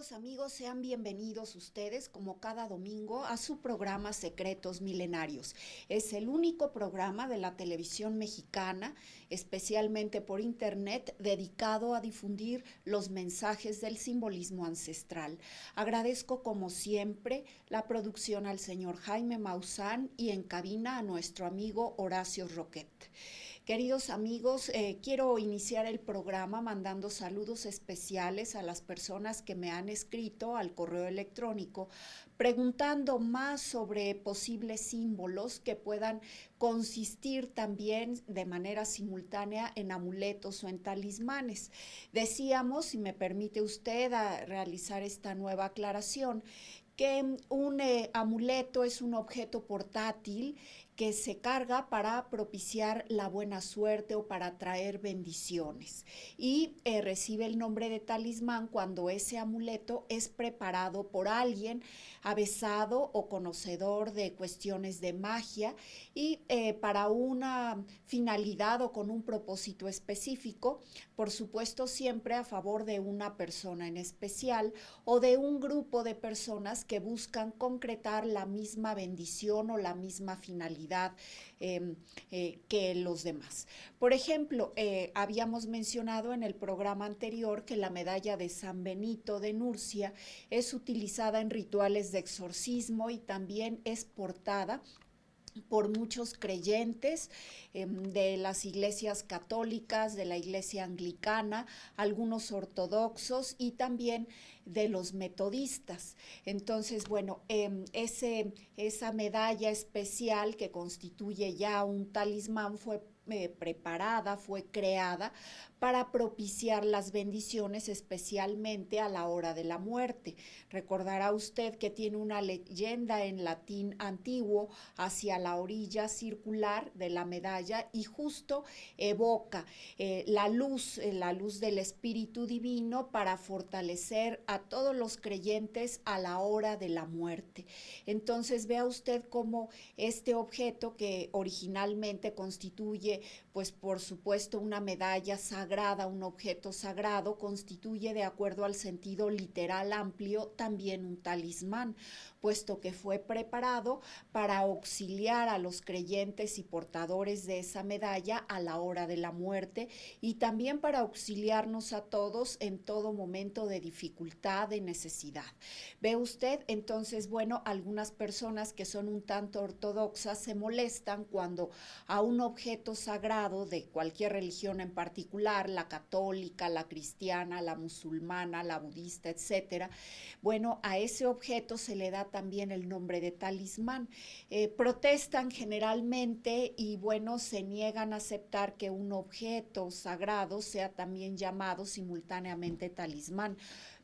Queridos amigos, sean bienvenidos ustedes, como cada domingo, a su programa Secretos Milenarios. Es el único programa de la televisión mexicana, especialmente por internet, dedicado a difundir los mensajes del simbolismo ancestral. Agradezco, como siempre, la producción al señor Jaime Maussan y en cabina a nuestro amigo Horacio Roquet. Queridos amigos, quiero iniciar el programa mandando saludos especiales a las personas que me han escrito al correo electrónico preguntando más sobre posibles símbolos que puedan consistir también de manera simultánea en amuletos o en talismanes. Decíamos, si me permite usted realizar esta nueva aclaración, que un amuleto es un objeto portátil que se carga para propiciar la buena suerte o para traer bendiciones y recibe el nombre de talismán cuando ese amuleto es preparado por alguien avesado o conocedor de cuestiones de magia y para una finalidad o con un propósito específico, por supuesto siempre a favor de una persona en especial o de un grupo de personas que buscan concretar la misma bendición o la misma finalidad que los demás. Por ejemplo, habíamos mencionado en el programa anterior que la medalla de San Benito de Nurcia es utilizada en rituales de exorcismo y también es portada por muchos creyentes de las iglesias católicas, de la iglesia anglicana, algunos ortodoxos y también de los metodistas. Entonces, bueno, esa medalla especial que constituye ya un talismán fue preparada, fue creada para propiciar las bendiciones, especialmente a la hora de la muerte. Recordará usted que tiene una leyenda en latín antiguo hacia la orilla circular de la medalla y justo evoca la luz del Espíritu Divino para fortalecer a todos los creyentes a la hora de la muerte. Entonces vea usted cómo este objeto, que originalmente constituye pues por supuesto una medalla sagrada, un objeto sagrado, constituye, de acuerdo al sentido literal amplio, también un talismán, puesto que fue preparado para auxiliar a los creyentes y portadores de esa medalla a la hora de la muerte y también para auxiliarnos a todos en todo momento de dificultad, de necesidad. ¿Ve usted? Entonces, bueno, algunas personas que son un tanto ortodoxas se molestan cuando a un objeto sagrado de cualquier religión en particular, la católica, la cristiana, la musulmana, la budista, etcétera, bueno, a ese objeto se le da también el nombre de talismán. Protestan generalmente y bueno, se niegan a aceptar que un objeto sagrado sea también llamado simultáneamente talismán.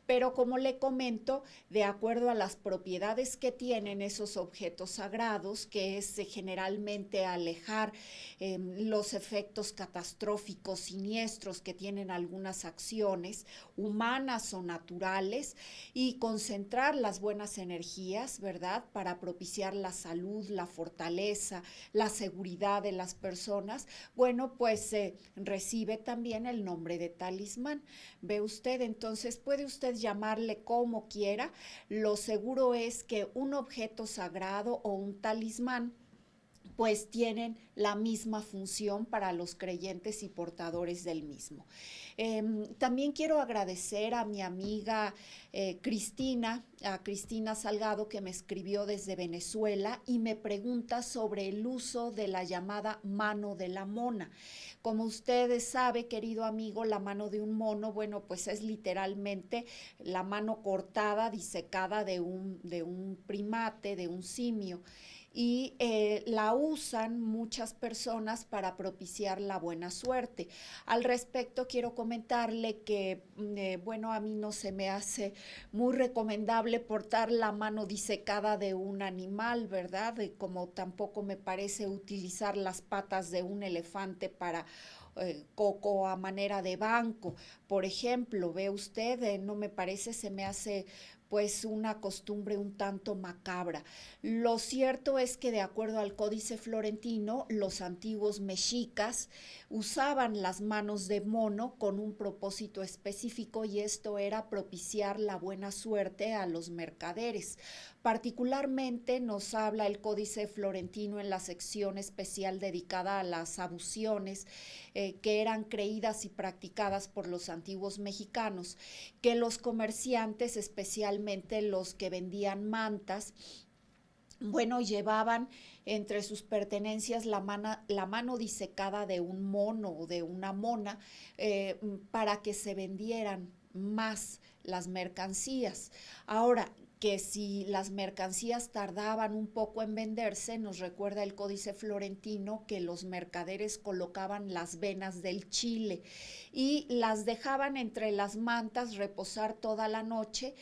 Pero como le comento, de acuerdo a las propiedades que tienen esos objetos sagrados, que es generalmente alejar los efectos catastróficos, siniestros que tienen algunas acciones humanas o naturales y concentrar las buenas energías, ¿verdad?, para propiciar la salud, la fortaleza, la seguridad de las personas, bueno, pues recibe también el nombre de talismán. ¿Ve usted? Entonces puede usted llamarle como quiera, lo seguro es que un objeto sagrado o un talismán pues tienen la misma función para los creyentes y portadores del mismo. También quiero agradecer a mi amiga Cristina Salgado, que me escribió desde Venezuela y me pregunta sobre el uso de la llamada mano de la mona. Como ustedes sabe, querido amigo, la mano de un mono, bueno, pues es literalmente la mano cortada, disecada de un primate, de un simio, y la usan muchas personas para propiciar la buena suerte. Al respecto, quiero comentarle que, bueno, a mí no se me hace muy recomendable portar la mano disecada de un animal, ¿verdad? Como tampoco me parece utilizar las patas de un elefante para coco a manera de banco. Por ejemplo, ve usted, no me parece, se me hace pues una costumbre un tanto macabra. Lo cierto es que de acuerdo al Códice Florentino, los antiguos mexicas usaban las manos de mono con un propósito específico y esto era propiciar la buena suerte a los mercaderes. Particularmente nos habla el Códice Florentino en la sección especial dedicada a las abusiones que eran creídas y practicadas por los antiguos mexicanos, que los comerciantes, especialmente los que vendían mantas, bueno, llevaban entre sus pertenencias la mano disecada de un mono o de una mona para que se vendieran más las mercancías. Ahora, que si las mercancías tardaban un poco en venderse, nos recuerda el Códice Florentino que los mercaderes colocaban las venas del chile y las dejaban entre las mantas reposar toda la noche,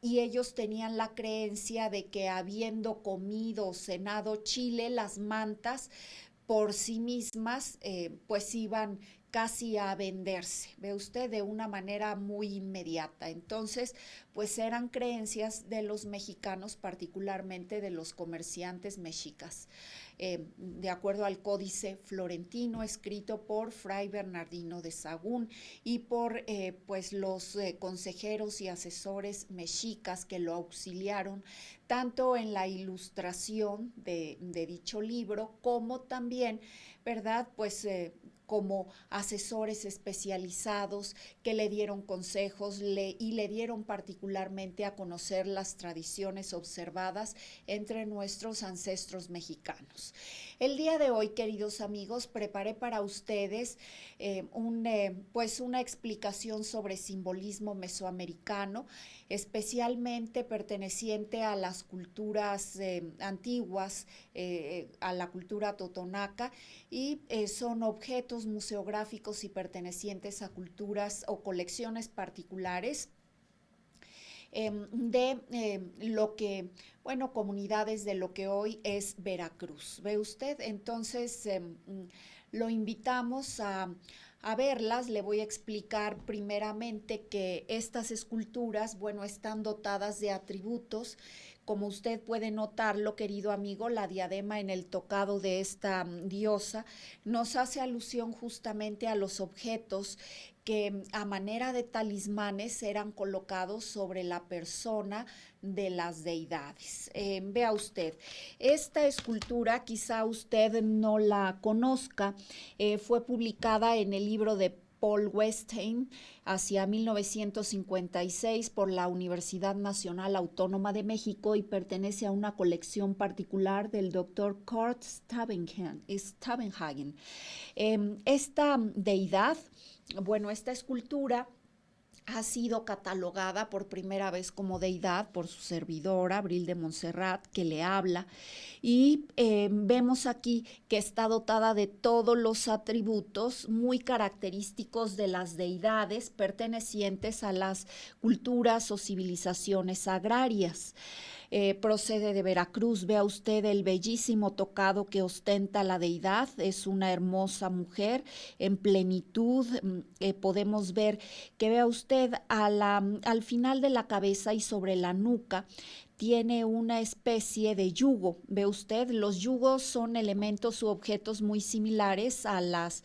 y ellos tenían la creencia de que habiendo comido o cenado chile, las mantas por sí mismas pues iban casi a venderse, ve usted, de una manera muy inmediata. Entonces, pues eran creencias de los mexicanos, particularmente de los comerciantes mexicas, de acuerdo al Códice Florentino, escrito por Fray Bernardino de Sahagún y por pues los consejeros y asesores mexicas que lo auxiliaron tanto en la ilustración de dicho libro como también, ¿verdad? Pues como asesores especializados que le dieron consejos y le dieron particularmente a conocer las tradiciones observadas entre nuestros ancestros mexicanos. El día de hoy, queridos amigos, preparé para ustedes pues una explicación sobre simbolismo mesoamericano, especialmente perteneciente a las culturas antiguas, a la cultura totonaca, y son objetos museográficos y pertenecientes a culturas o colecciones particulares de lo que, bueno, comunidades de lo que hoy es Veracruz. ¿Ve usted? Entonces, lo invitamos a verlas. Le voy a explicar primeramente que estas esculturas, bueno, están dotadas de atributos. Como usted puede notarlo, querido amigo, la diadema en el tocado de esta diosa nos hace alusión justamente a los objetos que a manera de talismanes eran colocados sobre la persona de las deidades. Vea usted, esta escultura, quizá usted no la conozca, fue publicada en el libro de Paul Westheim hacia 1956 por la Universidad Nacional Autónoma de México y pertenece a una colección particular del doctor Kurt Stavenhagen. Esta deidad, bueno, esta escultura ha sido catalogada por primera vez como deidad por su servidora, Abril de Montserrat, que le habla, y vemos aquí que está dotada de todos los atributos muy característicos de las deidades pertenecientes a las culturas o civilizaciones agrarias. Procede de Veracruz. Vea usted el bellísimo tocado que ostenta la deidad, es una hermosa mujer en plenitud. Podemos ver que, vea usted, al final de la cabeza y sobre la nuca tiene una especie de yugo. Ve usted, los yugos son elementos u objetos muy similares a las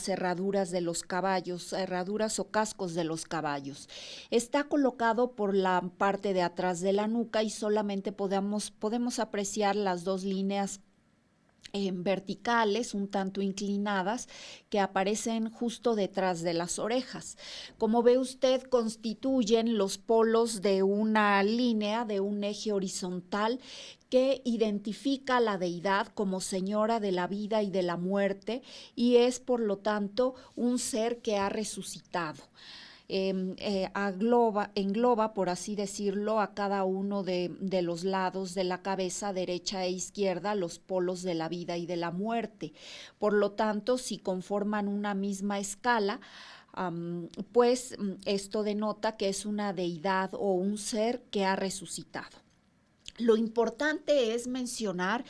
herraduras de los caballos, herraduras o cascos de los caballos. Está colocado por la parte de atrás de la nuca y solamente podemos apreciar las dos líneas verticales, un tanto inclinadas, que aparecen justo detrás de las orejas. Como ve usted, constituyen los polos de una línea, de un eje horizontal que identifica a la deidad como señora de la vida y de la muerte y es, por lo tanto, un ser que ha resucitado. Engloba, por así decirlo, a cada uno de los lados de la cabeza, derecha e izquierda, los polos de la vida y de la muerte. Por lo tanto, si conforman una misma escala, pues esto denota que es una deidad o un ser que ha resucitado. Lo importante es mencionar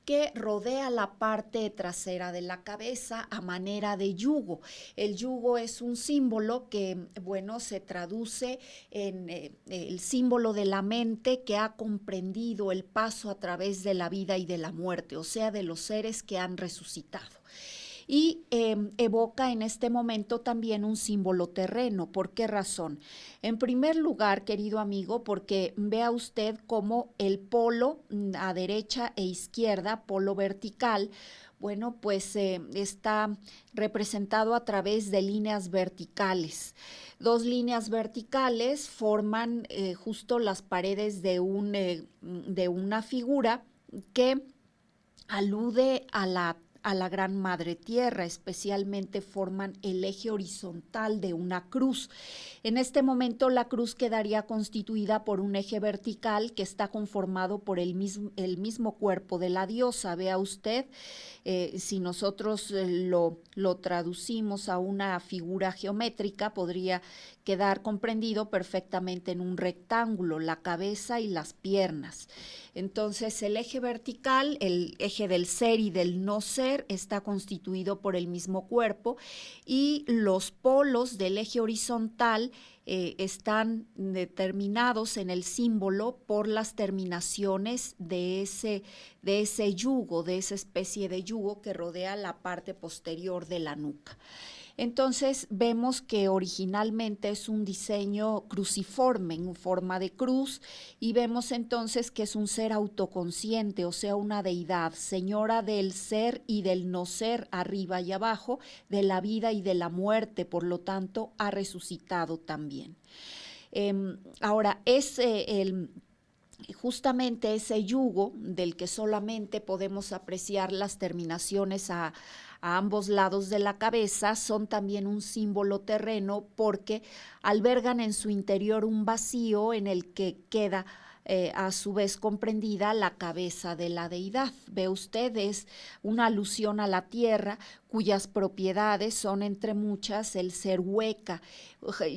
que rodea la parte trasera de la cabeza a manera de yugo. El yugo es un símbolo que, bueno, se traduce en el símbolo de la mente que ha comprendido el paso a través de la vida y de la muerte, o sea, de los seres que han resucitado. Y evoca en este momento también un símbolo terreno. ¿Por qué razón? En primer lugar, querido amigo, porque vea usted cómo el polo a derecha e izquierda, polo vertical, bueno, pues está representado a través de líneas verticales. Dos líneas verticales forman justo las paredes de una figura que alude a la Gran Madre Tierra, especialmente forman el eje horizontal de una cruz. En este momento la cruz quedaría constituida por un eje vertical que está conformado por el mismo cuerpo de la diosa. Vea usted, si nosotros lo traducimos a una figura geométrica, podría quedar comprendido perfectamente en un rectángulo, la cabeza y las piernas. Entonces el eje vertical, el eje del ser y del no ser, está constituido por el mismo cuerpo, y los polos del eje horizontal están determinados en el símbolo por las terminaciones de ese yugo, de esa especie de yugo que rodea la parte posterior de la nuca. Entonces vemos que originalmente es un diseño cruciforme en forma de cruz, y vemos entonces que es un ser autoconsciente, o sea, una deidad, señora del ser y del no ser, arriba y abajo, de la vida y de la muerte, por lo tanto ha resucitado también. Ahora, es justamente ese yugo del que solamente podemos apreciar las terminaciones a ambos lados de la cabeza, son también un símbolo terreno porque albergan en su interior un vacío en el que queda a su vez comprendida la cabeza de la deidad. Ve usted, es una alusión a la tierra, cuyas propiedades son, entre muchas, el ser hueca,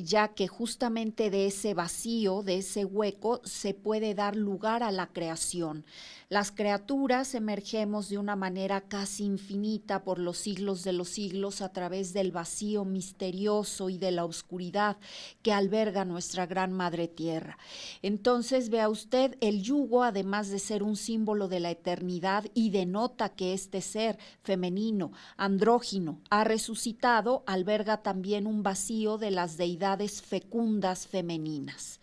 ya que justamente de ese vacío, de ese hueco, se puede dar lugar a la creación. Las criaturas emergemos de una manera casi infinita por los siglos de los siglos a través del vacío misterioso y de la oscuridad que alberga nuestra gran madre tierra. Entonces, vea usted, el yugo, además de ser un símbolo de la eternidad y denota que este ser femenino, andrógino, ha resucitado, alberga también un vacío de las deidades fecundas femeninas.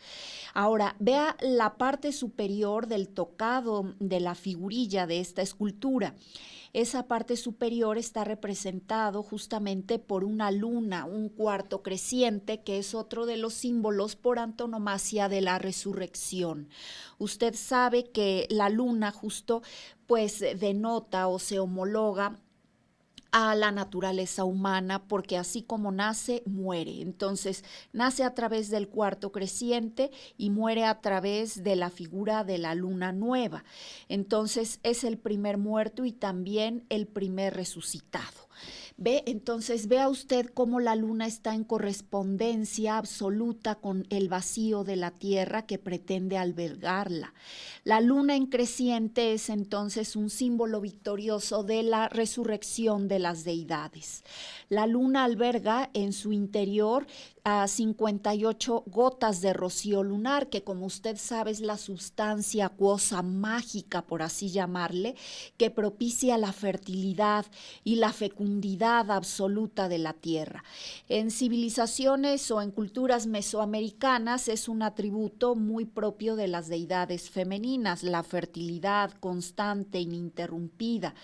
Ahora, vea la parte superior del tocado de la figurilla de esta escultura. Esa parte superior está representado justamente por una luna, un cuarto creciente, que es otro de los símbolos por antonomasia de la resurrección. Usted sabe que la luna justo pues denota o se homologa a la naturaleza humana, porque así como nace, muere. Entonces, nace a través del cuarto creciente y muere a través de la figura de la luna nueva. Entonces, es el primer muerto y también el primer resucitado. Entonces vea usted cómo la luna está en correspondencia absoluta con el vacío de la tierra que pretende albergarla. La luna en creciente es entonces un símbolo victorioso de la resurrección de las deidades. La luna alberga en su interior a 58 gotas de rocío lunar, que como usted sabe es la sustancia acuosa mágica, por así llamarle, que propicia la fertilidad y la fecundidad absoluta de la tierra. En civilizaciones o en culturas mesoamericanas es un atributo muy propio de las deidades femeninas, la fertilidad constante, ininterrumpida.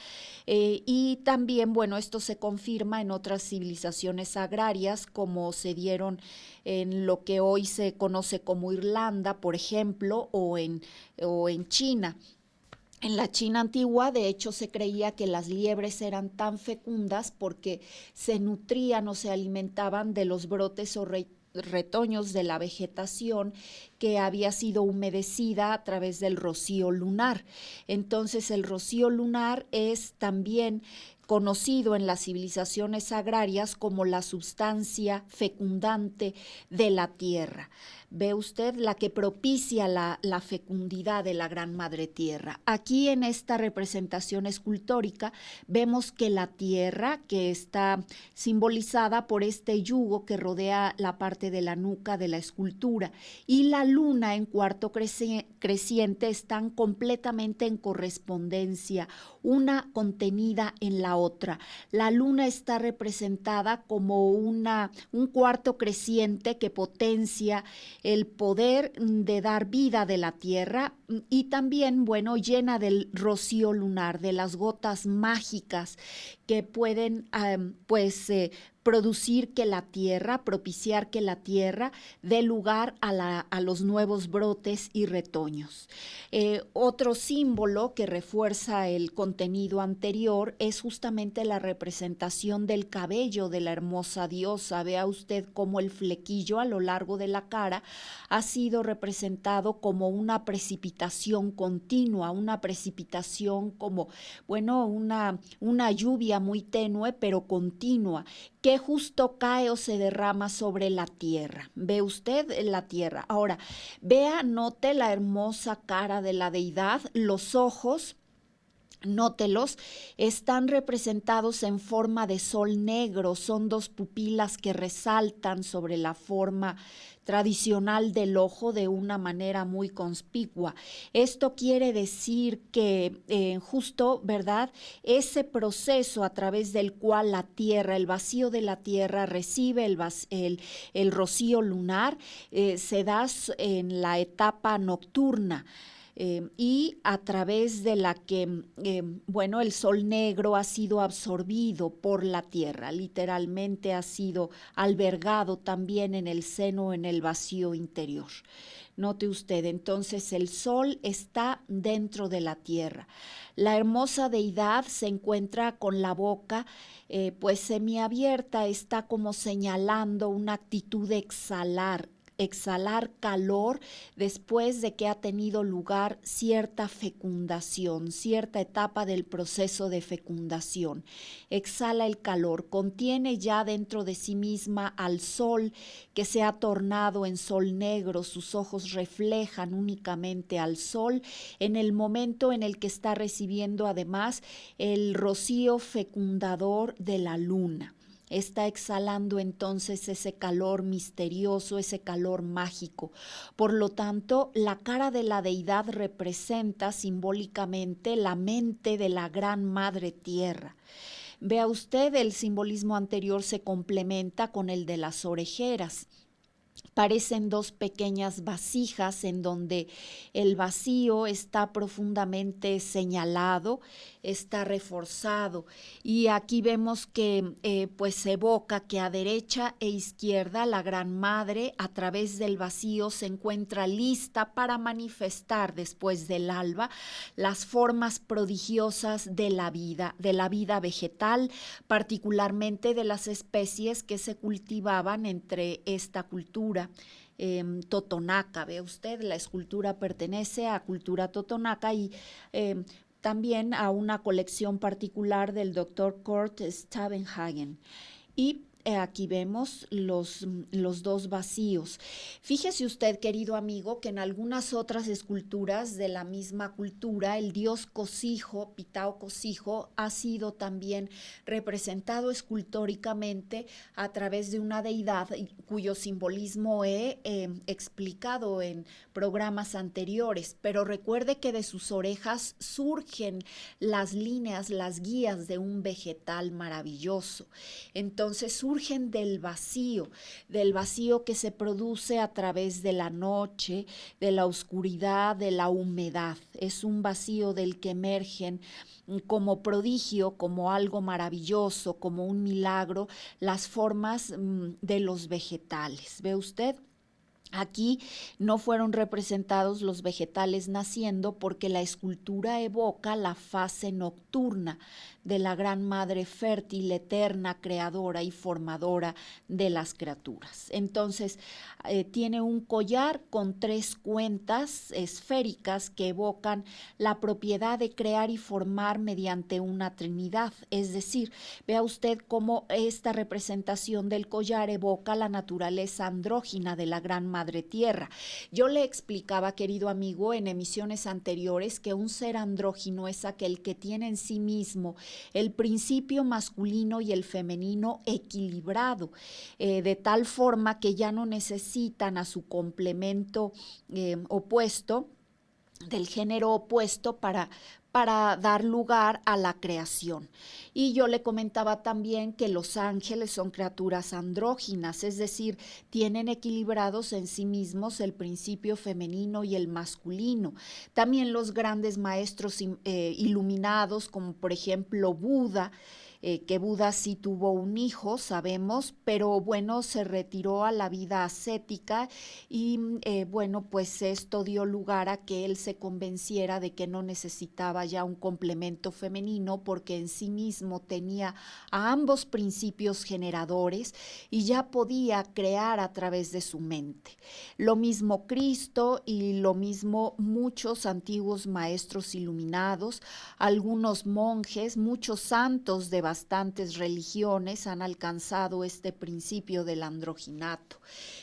Y también, bueno, esto se confirma en otras civilizaciones agrarias, como se dieron en lo que hoy se conoce como Irlanda, por ejemplo, o en China. En la China antigua, de hecho, se creía que las liebres eran tan fecundas porque se nutrían o se alimentaban de los brotes o retoños de la vegetación que había sido humedecida a través del rocío lunar. Entonces el rocío lunar es también conocido en las civilizaciones agrarias como la sustancia fecundante de la tierra. Ve usted, la que propicia la fecundidad de la Gran Madre Tierra. Aquí en esta representación escultórica vemos que la tierra, que está simbolizada por este yugo que rodea la parte de la nuca de la escultura, y la luna en cuarto creciente están completamente en correspondencia, una contenida en la otra. La luna está representada como un cuarto creciente que potencia el poder de dar vida de la tierra y también, bueno, llena del rocío lunar, de las gotas mágicas que pueden, producir que la tierra, propiciar que la tierra dé lugar a los nuevos brotes y retoños. Otro símbolo que refuerza el contenido anterior es justamente la representación del cabello de la hermosa diosa. Vea usted cómo el flequillo a lo largo de la cara ha sido representado como una precipitación continua, una precipitación como, bueno, una lluvia muy tenue pero continua, que justo cae o se derrama sobre la tierra. ¿Ve usted la tierra? Ahora, vea, note la hermosa cara de la deidad, los ojos. Nótelos, están representados en forma de sol negro, son dos pupilas que resaltan sobre la forma tradicional del ojo de una manera muy conspicua. Esto quiere decir que justo, ¿verdad? Ese proceso a través del cual la tierra, el vacío de la tierra recibe el rocío lunar, se da en la etapa nocturna. Y a través de la que, bueno, el sol negro ha sido absorbido por la tierra, literalmente ha sido albergado también en el seno, en el vacío interior. Note usted, entonces el sol está dentro de la tierra. La hermosa deidad se encuentra con la boca pues semiabierta, está como señalando una actitud de exhalar calor después de que ha tenido lugar cierta fecundación, cierta etapa del proceso de fecundación. Exhala el calor, contiene ya dentro de sí misma al sol que se ha tornado en sol negro, sus ojos reflejan únicamente al sol en el momento en el que está recibiendo además el rocío fecundador de la luna. Está exhalando entonces ese calor misterioso, ese calor mágico. Por lo tanto, la cara de la deidad representa simbólicamente la mente de la Gran Madre Tierra. Vea usted, el simbolismo anterior se complementa con el de las orejeras. Parecen dos pequeñas vasijas en donde el vacío está profundamente señalado, está reforzado. Y aquí vemos que pues se evoca que a derecha e izquierda la Gran Madre a través del vacío se encuentra lista para manifestar después del alba las formas prodigiosas de la vida vegetal, particularmente de las especies que se cultivaban entre esta cultura. Totonaca, ve usted, la escultura pertenece a cultura totonaca y también a una colección particular del doctor Kurt Stavenhagen. Y aquí vemos los dos vacíos. Fíjese usted, querido amigo, que en algunas otras esculturas de la misma cultura, el dios Cosijo, Pitao Cosijo, ha sido también representado escultóricamente a través de una deidad cuyo simbolismo he explicado en programas anteriores, pero recuerde que de sus orejas surgen las líneas, las guías de un vegetal maravilloso. Entonces surgen del vacío que se produce a través de la noche, de la oscuridad, de la humedad. Es un vacío del que emergen como prodigio, como algo maravilloso, como un milagro, las formas de los vegetales. ¿Ve usted? Aquí no fueron representados los vegetales naciendo porque la escultura evoca la fase nocturna de la gran madre fértil, eterna, creadora y formadora de las criaturas. Entonces, tiene un collar con 3 cuentas esféricas que evocan la propiedad de crear y formar mediante una trinidad. Es decir, vea usted cómo esta representación del collar evoca la naturaleza andrógina de la gran madre tierra. Yo le explicaba, querido amigo, en emisiones anteriores que un ser andrógino es aquel que tiene en sí mismo el principio masculino y el femenino equilibrado, de tal forma que ya no necesitan a su complemento opuesto, del género opuesto para dar lugar a la creación. Y yo le comentaba también que los ángeles son criaturas andróginas, es decir, tienen equilibrados en sí mismos el principio femenino y el masculino. También los grandes maestros iluminados, como por ejemplo Buda, que Buda sí tuvo un hijo, sabemos, pero bueno, se retiró a la vida ascética y bueno, pues esto dio lugar a que él se convenciera de que no necesitaba ya un complemento femenino porque en sí mismo tenía a ambos principios generadores y ya podía crear a través de su mente. Lo mismo Cristo y lo mismo muchos antiguos maestros iluminados, algunos monjes, muchos santos de bastantes religiones han alcanzado este principio del androginato,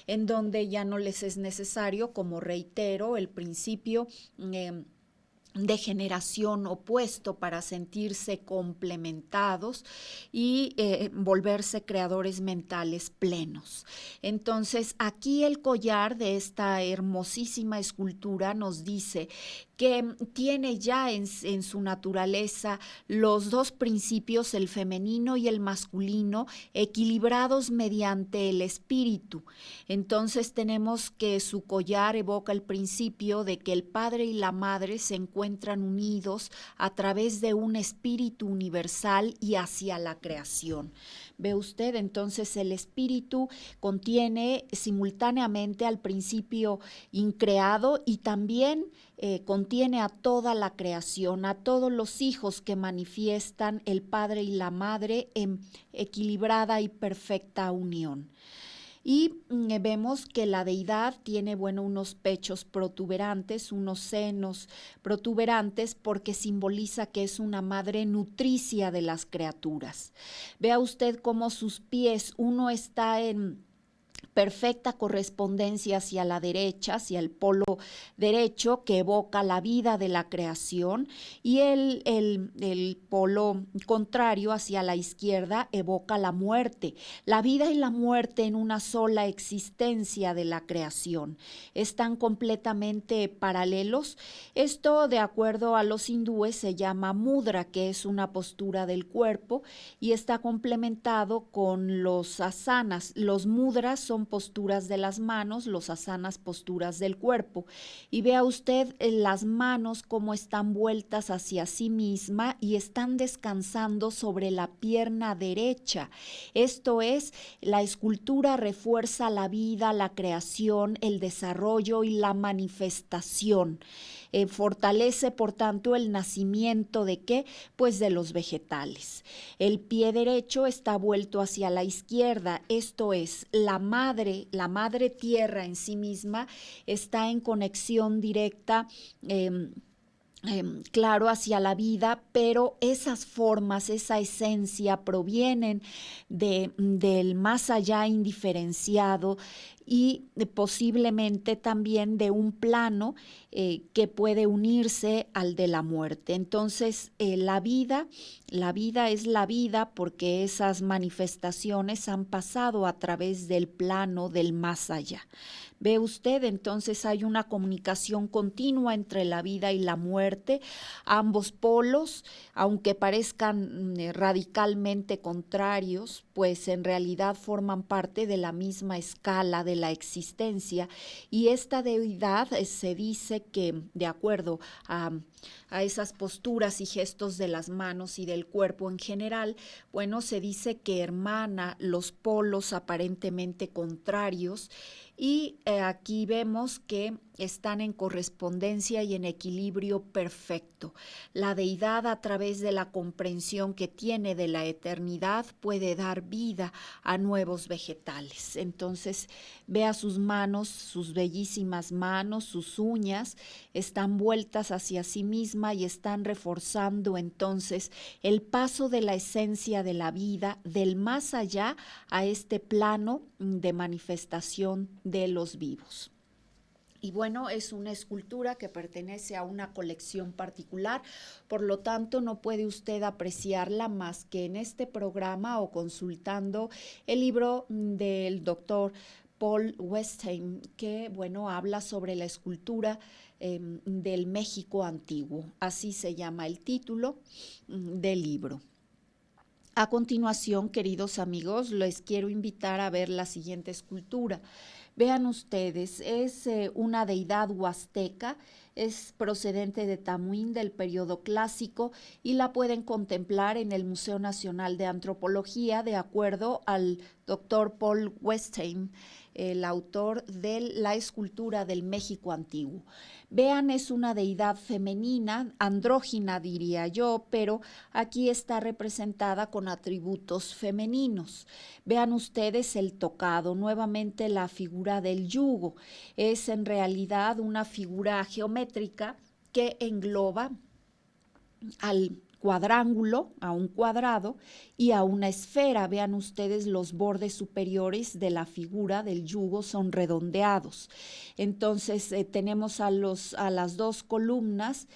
en donde ya no les es necesario, como reitero, el principio de generación opuesto para sentirse complementados y volverse creadores mentales plenos. Entonces, aquí el collar de esta hermosísima escultura nos dice que tiene ya en su naturaleza los 2 principios, el femenino y el masculino, equilibrados mediante el espíritu. Entonces tenemos que su collar evoca el principio de que el padre y la madre se encuentran unidos a través de un espíritu universal y hacia la creación. ¿Ve usted? Entonces el espíritu contiene simultáneamente al principio increado y también contiene a toda la creación, a todos los hijos que manifiestan el padre y la madre en equilibrada y perfecta unión. Y vemos que la deidad tiene, bueno, unos pechos protuberantes, unos senos protuberantes, porque simboliza que es una madre nutricia de las criaturas. Vea usted cómo sus pies, uno está en perfecta correspondencia hacia la derecha, hacia el polo derecho, que evoca la vida de la creación, y el polo contrario, hacia la izquierda, evoca la muerte. La vida y la muerte en una sola existencia de la creación. Están completamente paralelos. Esto, de acuerdo a los hindúes, se llama mudra, que es una postura del cuerpo, y está complementado con los asanas. Los mudras son posturas de las manos, los asanas posturas del cuerpo. Y vea usted las manos cómo están vueltas hacia sí misma y están descansando sobre la pierna derecha. Esto es, la escultura refuerza la vida, la creación, el desarrollo y la manifestación. Fortalece, por tanto, el nacimiento ¿de qué? Pues de los vegetales. El pie derecho está vuelto hacia la izquierda, esto es, la madre tierra en sí misma está en conexión directa claro, hacia la vida, pero esas formas, esa esencia provienen del más allá indiferenciado y posiblemente también de un plano que puede unirse al de la muerte. Entonces, la vida es la vida porque esas manifestaciones han pasado a través del plano del más allá. ¿Ve usted? Entonces hay una comunicación continua entre la vida y la muerte. Ambos polos, aunque parezcan radicalmente contrarios, pues en realidad forman parte de la misma escala de la existencia. Y esta deidad se dice que, de acuerdo a a esas posturas y gestos de las manos y del cuerpo en general, bueno, se dice que hermana los polos aparentemente contrarios y aquí vemos que están en correspondencia y en equilibrio perfecto. La deidad, a través de la comprensión que tiene de la eternidad, puede dar vida a nuevos vegetales. Entonces, vea sus manos, sus bellísimas manos, sus uñas, están vueltas hacia sí misma y están reforzando entonces el paso de la esencia de la vida del más allá a este plano de manifestación de los vivos. Y bueno, es una escultura que pertenece a una colección particular, por lo tanto no puede usted apreciarla más que en este programa o consultando el libro del doctor Paul Westheim, que bueno, habla sobre la escultura del México antiguo. Así se llama el título del libro. A continuación, queridos amigos, les quiero invitar a ver la siguiente escultura. Vean ustedes, es una deidad huasteca, es procedente de Tamuín del periodo clásico y la pueden contemplar en el Museo Nacional de Antropología de acuerdo al doctor Paul Westheim, el autor de la escultura del México antiguo. Vean, es una deidad femenina, andrógina diría yo, pero aquí está representada con atributos femeninos. Vean ustedes el tocado, nuevamente la figura del yugo. Es en realidad una figura geométrica que engloba al cuadrángulo, a un cuadrado y a una esfera. Vean ustedes, los bordes superiores de la figura del yugo son redondeados. Entonces tenemos a las dos columnas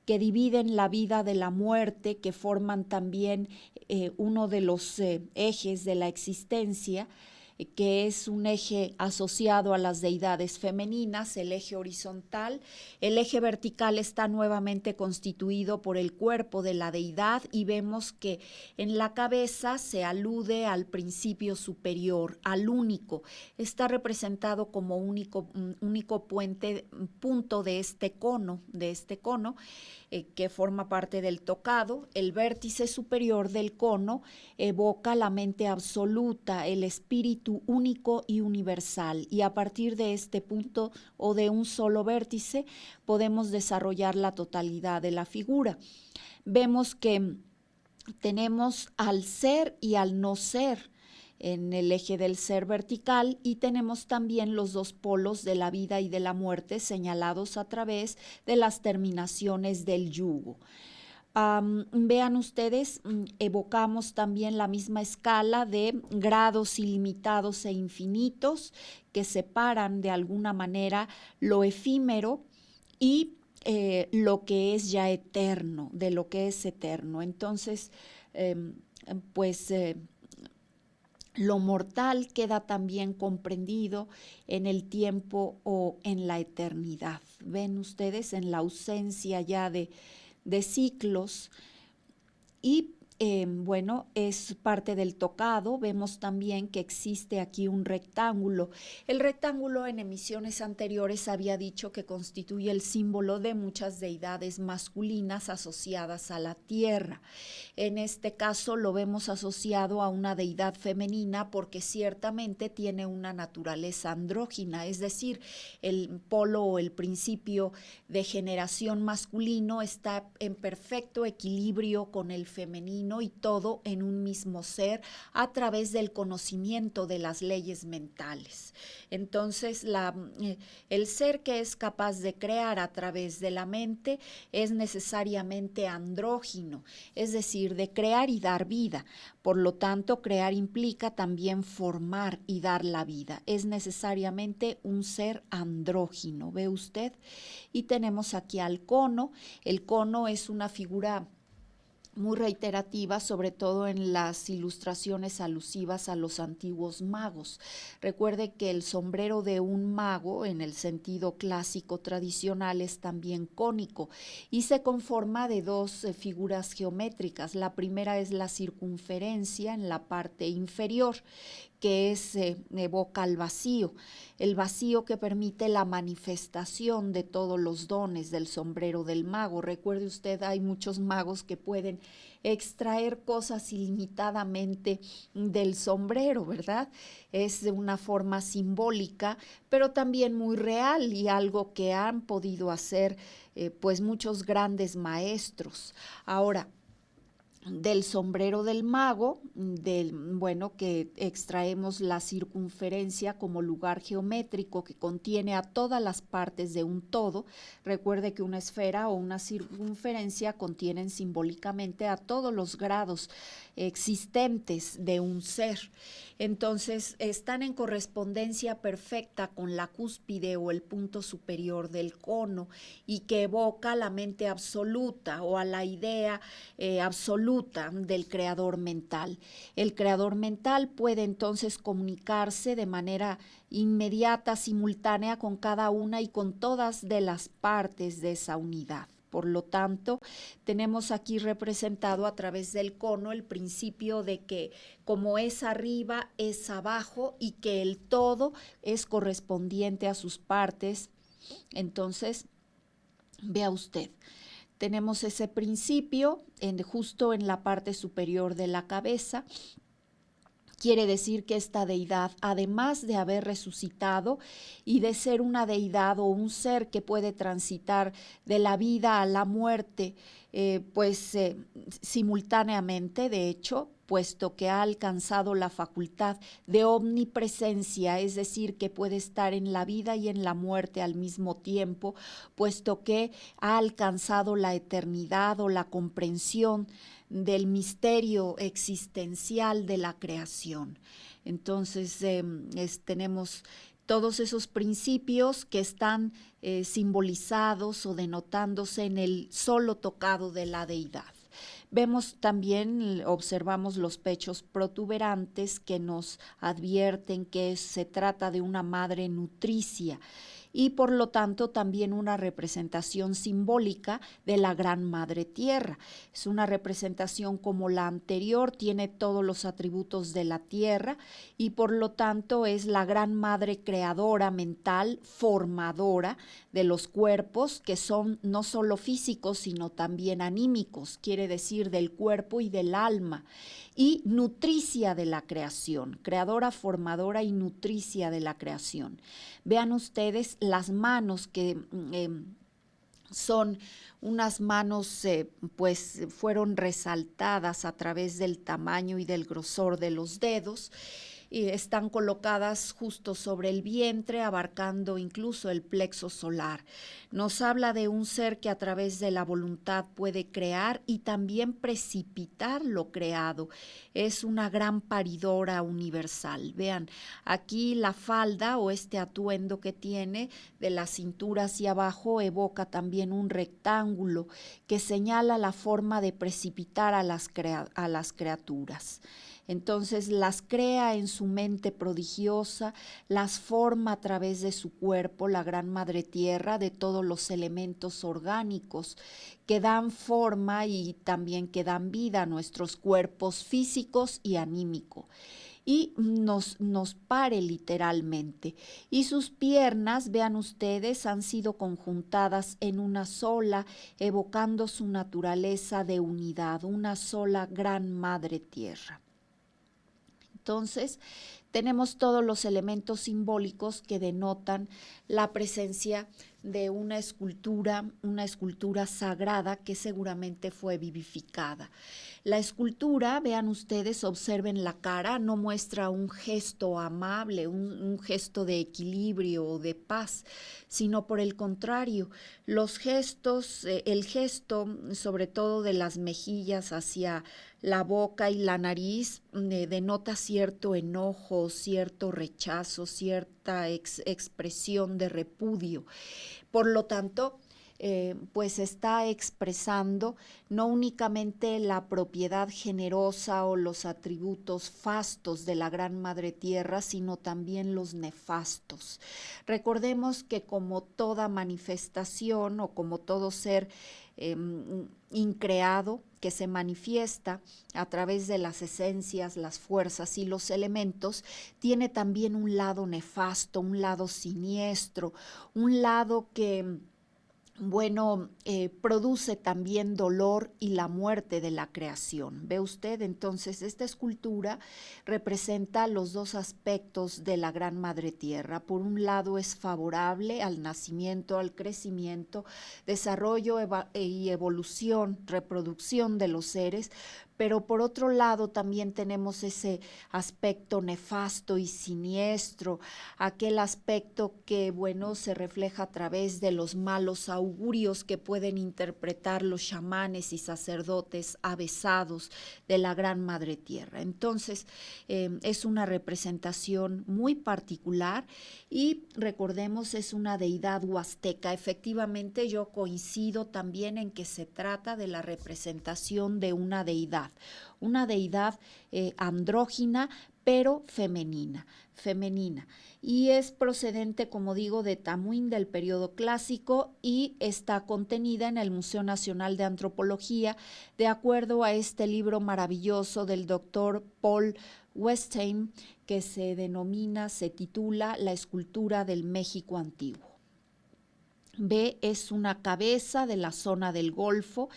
que dividen la vida de la muerte, que forman también uno de los ejes de la existencia, que es un eje asociado a las deidades femeninas, el eje horizontal. El eje vertical está nuevamente constituido por el cuerpo de la deidad y vemos que en la cabeza se alude al principio superior, al único. Está representado como único punto de este cono, que forma parte del tocado. El vértice superior del cono evoca la mente absoluta, el espíritu único y universal, y a partir de este punto o de un solo vértice podemos desarrollar la totalidad de la figura. Vemos que tenemos al ser y al no ser en el eje del ser vertical y tenemos también los dos polos de la vida y de la muerte señalados a través de las terminaciones del yugo. Vean ustedes, evocamos también la misma escala de grados ilimitados e infinitos que separan de alguna manera lo efímero y lo que es ya eterno, de lo que es eterno. Entonces, lo mortal queda también comprendido en el tiempo o en la eternidad. Ven ustedes, en la ausencia ya de ciclos y es parte del tocado. Vemos también que existe aquí un rectángulo. El rectángulo en emisiones anteriores había dicho que constituye el símbolo de muchas deidades masculinas asociadas a la tierra. En este caso lo vemos asociado a una deidad femenina porque ciertamente tiene una naturaleza andrógina, es decir, el polo o el principio de generación masculino está en perfecto equilibrio con el femenino y todo en un mismo ser a través del conocimiento de las leyes mentales. Entonces, el ser que es capaz de crear a través de la mente es necesariamente andrógino, es decir, de crear y dar vida. Por lo tanto, crear implica también formar y dar la vida. Es necesariamente un ser andrógino, ¿ve usted? Y tenemos aquí al cono. El cono es una figura muy reiterativa, sobre todo en las ilustraciones alusivas a los antiguos magos. Recuerde que el sombrero de un mago, en el sentido clásico tradicional, es también cónico y se conforma de dos figuras geométricas. La primera es la circunferencia en la parte inferior, que evoca al vacío, el vacío que permite la manifestación de todos los dones del sombrero del mago. Recuerde usted, hay muchos magos que pueden extraer cosas ilimitadamente del sombrero, ¿verdad? Es de una forma simbólica, pero también muy real y algo que han podido hacer pues muchos grandes maestros. Ahora, del sombrero del mago, que extraemos la circunferencia como lugar geométrico que contiene a todas las partes de un todo. Recuerde que una esfera o una circunferencia contienen simbólicamente a todos los grados existentes de un ser. Entonces, están en correspondencia perfecta con la cúspide o el punto superior del cono, y que evoca la mente absoluta o a la idea absoluta del creador mental. El creador mental puede entonces comunicarse de manera inmediata, simultánea con cada una y con todas de las partes de esa unidad. Por lo tanto, tenemos aquí representado a través del cono el principio de que como es arriba, es abajo, y que el todo es correspondiente a sus partes. Entonces, vea usted, tenemos ese principio justo en la parte superior de la cabeza. Quiere decir que esta deidad, además de haber resucitado y de ser una deidad o un ser que puede transitar de la vida a la muerte, simultáneamente, de hecho, puesto que ha alcanzado la facultad de omnipresencia, es decir, que puede estar en la vida y en la muerte al mismo tiempo, puesto que ha alcanzado la eternidad o la comprensión del misterio existencial de la creación. Entonces, tenemos todos esos principios que están simbolizados o denotándose en el solo tocado de la deidad. Vemos también, observamos los pechos protuberantes que nos advierten que se trata de una madre nutricia, y por lo tanto también una representación simbólica de la Gran Madre Tierra. Es una representación como la anterior, tiene todos los atributos de la Tierra y por lo tanto es la Gran Madre creadora mental, formadora de los cuerpos que son no solo físicos sino también anímicos, quiere decir del cuerpo y del alma, y nutricia de la creación, creadora, formadora y nutricia de la creación. Vean ustedes las manos que son unas manos pues fueron resaltadas a través del tamaño y del grosor de los dedos, y están colocadas justo sobre el vientre, abarcando incluso el plexo solar. Nos habla de un ser que a través de la voluntad puede crear y también precipitar lo creado. Es una gran paridora universal. Vean, aquí la falda o este atuendo que tiene de la cintura hacia abajo evoca también un rectángulo que señala la forma de precipitar a las criaturas. Entonces las crea en su mente prodigiosa, las forma a través de su cuerpo, la Gran Madre Tierra, de todos los elementos orgánicos que dan forma y también que dan vida a nuestros cuerpos físicos y anímicos. Y nos pare literalmente. Y sus piernas, vean ustedes, han sido conjuntadas en una sola, evocando su naturaleza de unidad, una sola Gran Madre Tierra. Entonces, tenemos todos los elementos simbólicos que denotan la presencia de una escultura sagrada que seguramente fue vivificada. La escultura, vean ustedes, observen la cara, no muestra un gesto amable, un gesto de equilibrio o de paz, sino por el contrario, los gestos, el gesto sobre todo de las mejillas hacia la boca y la nariz denota cierto enojo, cierto rechazo, cierta expresión de repudio. Por lo tanto, pues está expresando no únicamente la propiedad generosa o los atributos fastos de la Gran Madre Tierra, sino también los nefastos. Recordemos que como toda manifestación o como todo ser increado que se manifiesta a través de las esencias, las fuerzas y los elementos, tiene también un lado nefasto, un lado siniestro, un lado que produce también dolor y la muerte de la creación. ¿Ve usted? Entonces, esta escultura representa los dos aspectos de la Gran Madre Tierra. Por un lado, es favorable al nacimiento, al crecimiento, desarrollo y evolución, reproducción de los seres, pero por otro lado también tenemos ese aspecto nefasto y siniestro, aquel aspecto que, se refleja a través de los malos augurios que pueden interpretar los chamanes y sacerdotes avesados de la Gran Madre Tierra. Entonces, es una representación muy particular y recordemos, es una deidad huasteca. Efectivamente, yo coincido también en que se trata de la representación de una deidad andrógina, pero femenina. Y es procedente, como digo, de Tamuín, del periodo clásico, y está contenida en el Museo Nacional de Antropología, de acuerdo a este libro maravilloso del doctor Paul Westheim, que se titula La escultura del México antiguo. B es una cabeza de la zona del Golfo,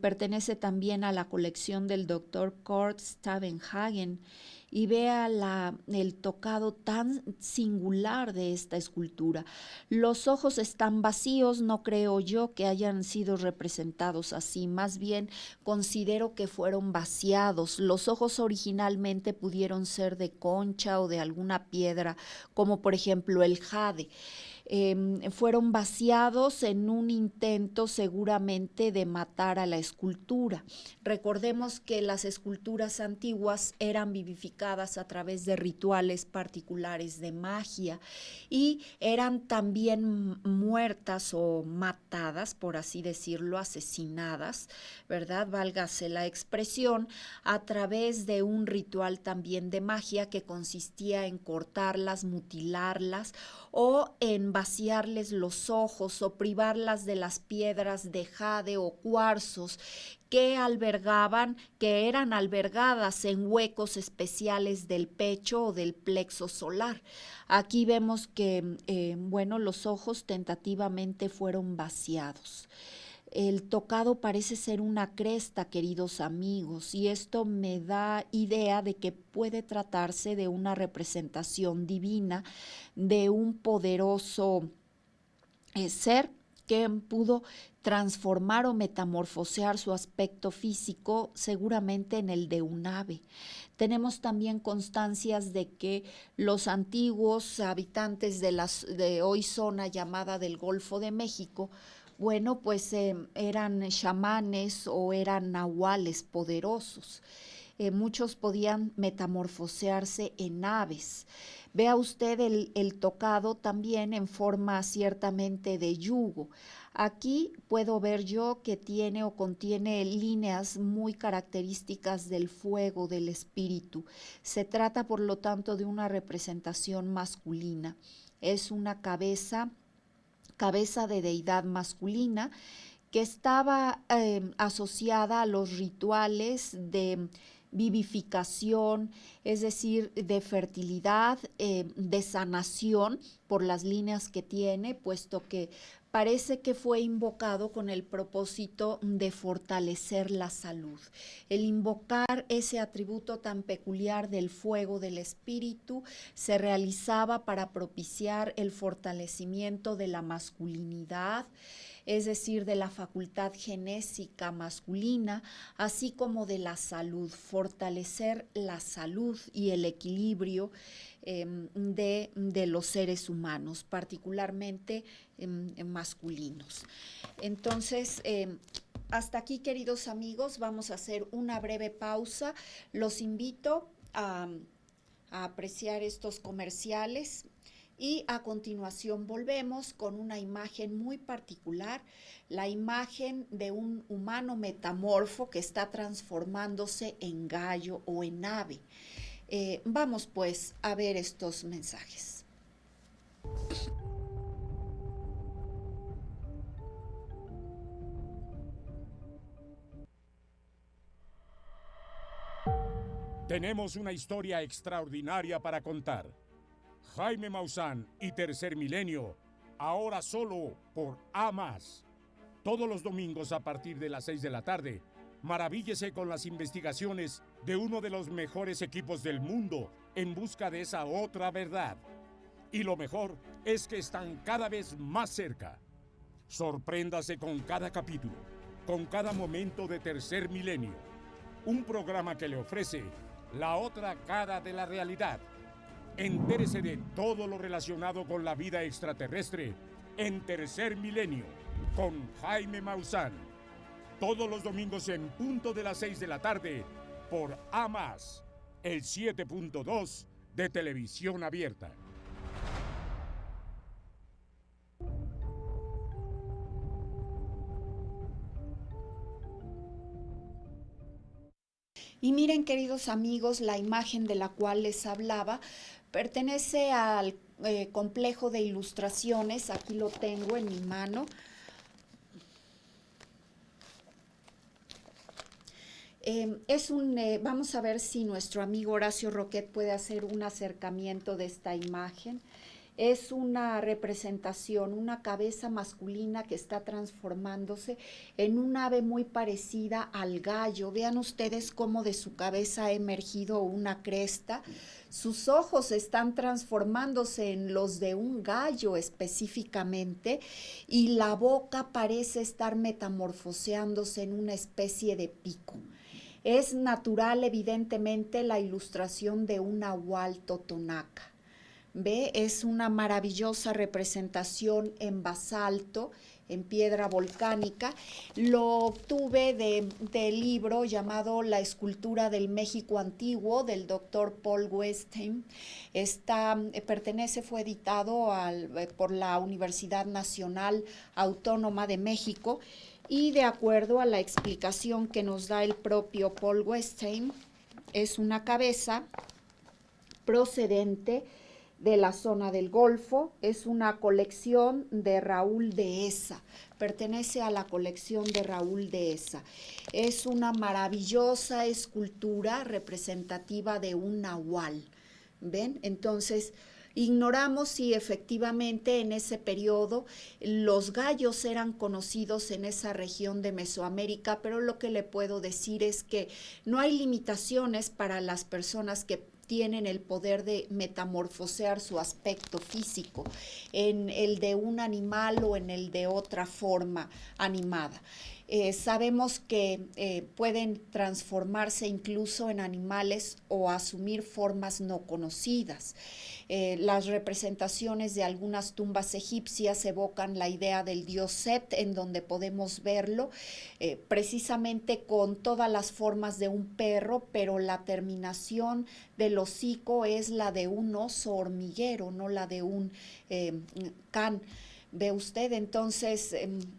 pertenece también a la colección del doctor Kurt Stavenhagen, y vea el tocado tan singular de esta escultura. Los ojos están vacíos, no creo yo que hayan sido representados así, más bien considero que fueron vaciados. Los ojos originalmente pudieron ser de concha o de alguna piedra, como por ejemplo el jade. Fueron vaciados en un intento seguramente de matar a la escultura. Recordemos que las esculturas antiguas eran vivificadas a través de rituales particulares de magia y eran también muertas o matadas, por así decirlo, asesinadas, ¿verdad? Válgase la expresión, a través de un ritual también de magia que consistía en cortarlas, mutilarlas o en vaciarles los ojos o privarlas de las piedras de jade o cuarzos que eran albergadas en huecos especiales del pecho o del plexo solar. Aquí vemos que, los ojos tentativamente fueron vaciados. El tocado parece ser una cresta, queridos amigos, y esto me da idea de que puede tratarse de una representación divina de un poderoso ser que pudo transformar o metamorfosear su aspecto físico, seguramente en el de un ave. Tenemos también constancias de que los antiguos habitantes de hoy zona llamada del Golfo de México, eran chamanes o eran nahuales poderosos. Muchos podían metamorfosearse en aves. Vea usted el tocado también en forma ciertamente de yugo. Aquí puedo ver yo que tiene o contiene líneas muy características del fuego, del espíritu. Se trata, por lo tanto, de una representación masculina. Es una cabeza de deidad masculina que estaba asociada a los rituales de vivificación, es decir, de fertilidad, de sanación por las líneas que tiene, puesto que parece que fue invocado con el propósito de fortalecer la salud. El invocar ese atributo tan peculiar del fuego del espíritu se realizaba para propiciar el fortalecimiento de la masculinidad, es decir, de la facultad genésica masculina, así como de la salud, fortalecer la salud y el equilibrio de los seres humanos, particularmente masculinos. Entonces, hasta aquí, queridos amigos, vamos a hacer una breve pausa. Los invito a apreciar estos comerciales y a continuación volvemos con una imagen muy particular, la imagen de un humano metamorfo que está transformándose en gallo o en ave. Vamos pues a ver estos mensajes. Tenemos una historia extraordinaria para contar. Jaime Maussan y Tercer Milenio, ahora solo por A+. Todos los domingos a partir de las 6 de la tarde, maravíllese con las investigaciones de uno de los mejores equipos del mundo en busca de esa otra verdad. Y lo mejor es que están cada vez más cerca. Sorpréndase con cada capítulo, con cada momento de Tercer Milenio. Un programa que le ofrece la otra cara de la realidad. Entérese de todo lo relacionado con la vida extraterrestre en Tercer Milenio, con Jaime Maussan. Todos los domingos en punto de las 6 de la tarde, por A+, el 7.2 de Televisión Abierta. Y miren, queridos amigos, la imagen de la cual les hablaba pertenece al complejo de ilustraciones. Aquí lo tengo en mi mano. Vamos a ver si nuestro amigo Horacio Roquet puede hacer un acercamiento de esta imagen. Es una representación, una cabeza masculina que está transformándose en un ave muy parecida al gallo. Vean ustedes cómo de su cabeza ha emergido una cresta. Sus ojos están transformándose en los de un gallo específicamente y la boca parece estar metamorfoseándose en una especie de pico. Es natural, evidentemente, la ilustración de un nahual totonaca. ¿Ve? Es una maravillosa representación en basalto, en piedra volcánica. Lo obtuve del libro llamado La escultura del México antiguo, del doctor Paul Westheim. Fue editado por la Universidad Nacional Autónoma de México, y de acuerdo a la explicación que nos da el propio Paul Westheim, es una cabeza procedente de la zona del Golfo. Es una colección de Raúl Dehesa, pertenece a la colección de Raúl Dehesa. Es una maravillosa escultura representativa de un nahual, ¿ven? Entonces, ignoramos si efectivamente en ese periodo los gallos eran conocidos en esa región de Mesoamérica, pero lo que le puedo decir es que no hay limitaciones para las personas que tienen el poder de metamorfosear su aspecto físico en el de un animal o en el de otra forma animada. Sabemos que pueden transformarse incluso en animales o asumir formas no conocidas. Las representaciones de algunas tumbas egipcias evocan la idea del dios Set, en donde podemos verlo precisamente con todas las formas de un perro, pero la terminación del hocico es la de un oso hormiguero, no la de un can. Ve usted, entonces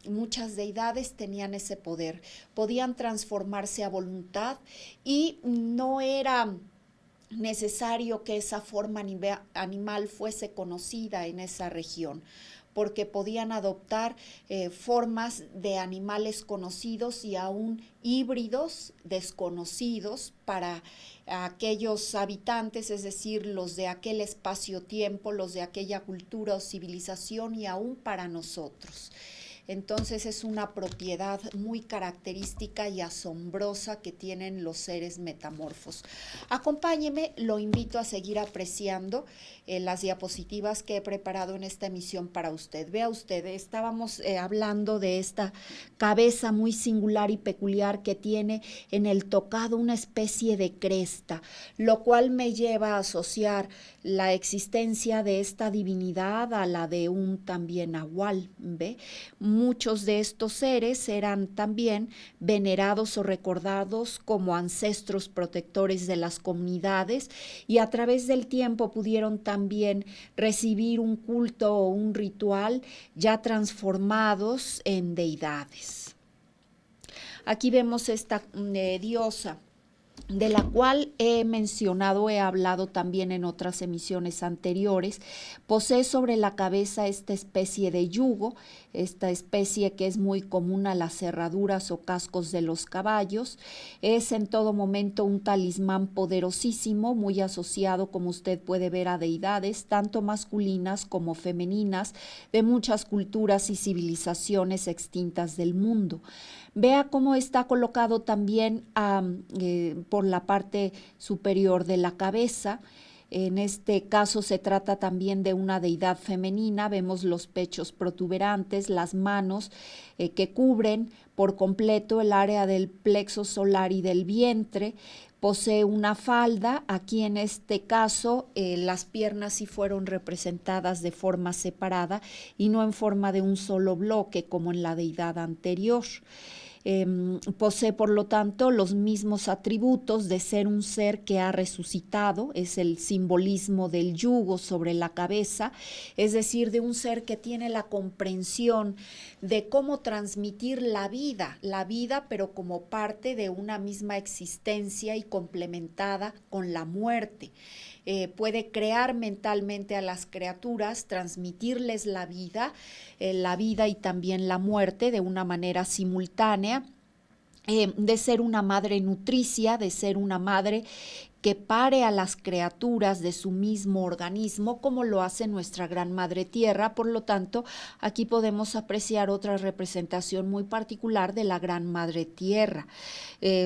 muchas deidades tenían ese poder, podían transformarse a voluntad y no era necesario que esa forma animal fuese conocida en esa región, porque podían adoptar formas de animales conocidos y aún híbridos desconocidos para aquellos habitantes, es decir, los de aquel espacio-tiempo, los de aquella cultura o civilización, y aún para nosotros. Entonces es una propiedad muy característica y asombrosa que tienen los seres metamorfos. Acompáñeme, lo invito a seguir apreciando las diapositivas que he preparado en esta emisión para usted. Vea usted, estábamos hablando de esta cabeza muy singular y peculiar que tiene en el tocado una especie de cresta, lo cual me lleva a asociar la existencia de esta divinidad a la de un también nahual, ¿ve? Muchos de estos seres eran también venerados o recordados como ancestros protectores de las comunidades, y a través del tiempo pudieron también recibir un culto o un ritual ya transformados en deidades. Aquí vemos esta diosa de la cual he mencionado, he hablado también en otras emisiones anteriores, posee sobre la cabeza esta especie de yugo, esta especie que es muy común a las cerraduras o cascos de los caballos. Es en todo momento un talismán poderosísimo, muy asociado, como usted puede ver, a deidades, tanto masculinas como femeninas, de muchas culturas y civilizaciones extintas del mundo. Vea cómo está colocado también por la parte superior de la cabeza. En este caso se trata también de una deidad femenina. Vemos los pechos protuberantes, las manos que cubren por completo el área del plexo solar y del vientre. Posee una falda. Aquí en este caso las piernas sí fueron representadas de forma separada y no en forma de un solo bloque como en la deidad anterior. Posee, por lo tanto, los mismos atributos de ser un ser que ha resucitado, es el simbolismo del yugo sobre la cabeza, es decir, de un ser que tiene la comprensión de cómo transmitir la vida, pero como parte de una misma existencia y complementada con la muerte. Puede crear mentalmente a las criaturas, transmitirles la vida y también la muerte de una manera simultánea, de ser una madre nutricia, de ser una madre que pare a las criaturas de su mismo organismo, como lo hace nuestra gran madre tierra. Por lo tanto, aquí podemos apreciar otra representación muy particular de la gran madre tierra.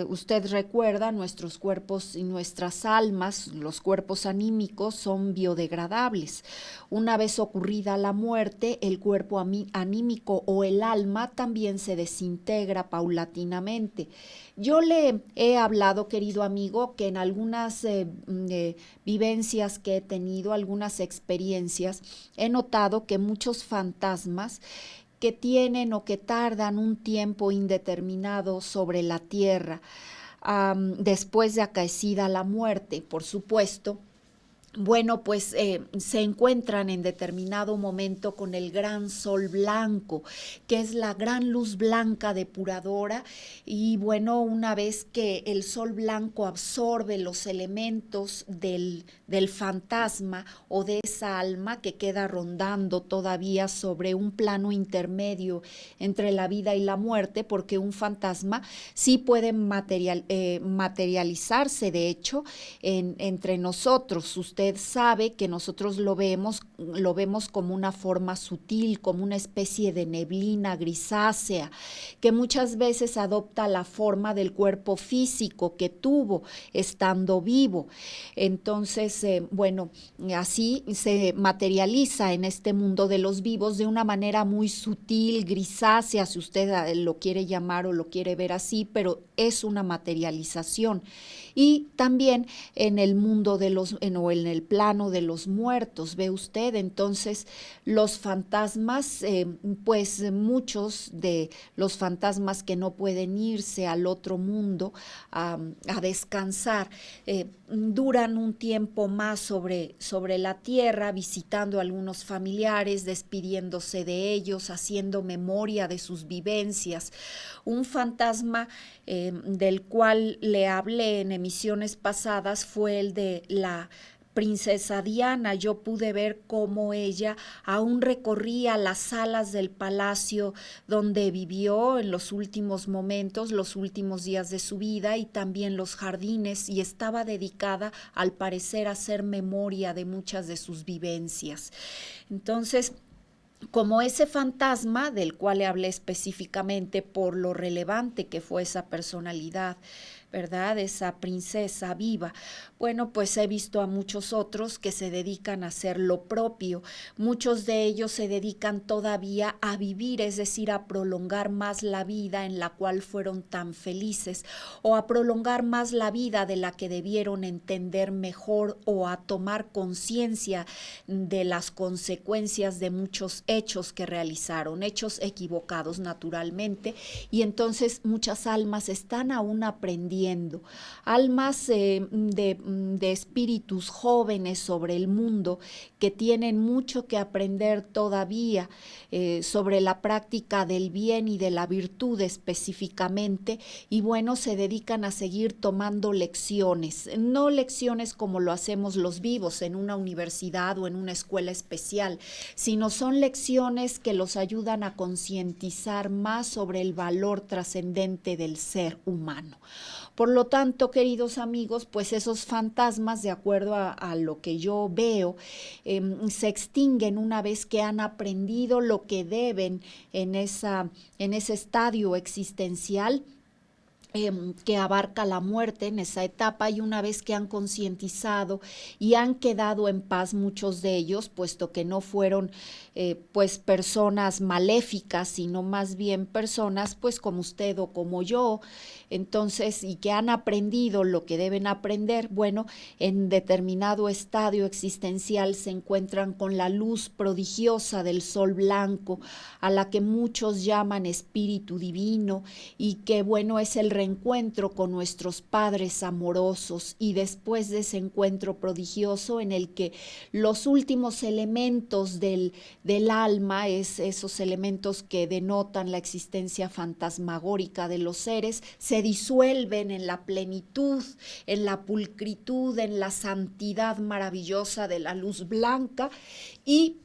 Usted recuerda, nuestros cuerpos y nuestras almas, los cuerpos anímicos, son biodegradables. Una vez ocurrida la muerte, el cuerpo anímico o el alma también se desintegra paulatinamente. Yo le he hablado, querido amigo, que en algunas vivencias que he tenido, algunas experiencias, he notado que muchos fantasmas que tienen o que tardan un tiempo indeterminado sobre la tierra, después de acaecida la muerte, por supuesto, bueno, pues se encuentran en determinado momento con el gran sol blanco, que es la gran luz blanca depuradora, y bueno, una vez que el sol blanco absorbe los elementos del fantasma o de esa alma que queda rondando todavía sobre un plano intermedio entre la vida y la muerte, porque un fantasma sí puede materializarse, de hecho, entre nosotros. Usted sabe que nosotros lo vemos como una forma sutil, como una especie de neblina grisácea, que muchas veces adopta la forma del cuerpo físico que tuvo estando vivo. Entonces, bueno, así se materializa en este mundo de los vivos de una manera muy sutil, grisácea, si usted lo quiere llamar o lo quiere ver así, pero es una materialización. Y también en el mundo o en el plano de los muertos, ve usted. Entonces los fantasmas, pues muchos de los fantasmas que no pueden irse al otro mundo a descansar, duran un tiempo más sobre la tierra, visitando a algunos familiares, despidiéndose de ellos, haciendo memoria de sus vivencias. Un fantasma del cual le hablé en emisiones pasadas fue el de la princesa Diana. Yo pude ver cómo ella aún recorría las salas del palacio donde vivió en los últimos momentos, los últimos días de su vida, y también los jardines, y estaba dedicada, al parecer, a hacer memoria de muchas de sus vivencias. Entonces, como ese fantasma del cual le hablé específicamente por lo relevante que fue esa personalidad, ¿verdad? Esa princesa viva. Bueno, pues he visto a muchos otros que se dedican a hacer lo propio. Muchos de ellos se dedican todavía a vivir, es decir, a prolongar más la vida en la cual fueron tan felices, o a prolongar más la vida de la que debieron entender mejor, o a tomar conciencia de las consecuencias de muchos hechos que realizaron, hechos equivocados naturalmente, y entonces muchas almas están aún aprendiendo, almas de de espíritus jóvenes sobre el mundo que tienen mucho que aprender todavía sobre la práctica del bien y de la virtud específicamente, y bueno, se dedican a seguir tomando lecciones, no lecciones como lo hacemos los vivos en una universidad o en una escuela especial, sino son lecciones que los ayudan a concientizar más sobre el valor trascendente del ser humano. Por lo tanto, queridos amigos, pues esos fantasmas, de acuerdo a lo que yo veo, se extinguen una vez que han aprendido lo que deben en ese estadio existencial que abarca la muerte en esa etapa, y una vez que han concientizado y han quedado en paz muchos de ellos, puesto que no fueron pues personas maléficas, sino más bien personas pues como usted o como yo, entonces, y que han aprendido lo que deben aprender, bueno, en determinado estadio existencial se encuentran con la luz prodigiosa del sol blanco, a la que muchos llaman espíritu divino, y que bueno, es el reencuentro con nuestros padres amorosos, y después de ese encuentro prodigioso en el que los últimos elementos del alma, esos elementos que denotan la existencia fantasmagórica de los seres, se disuelven en la plenitud, en la pulcritud, en la santidad maravillosa de la luz blanca, y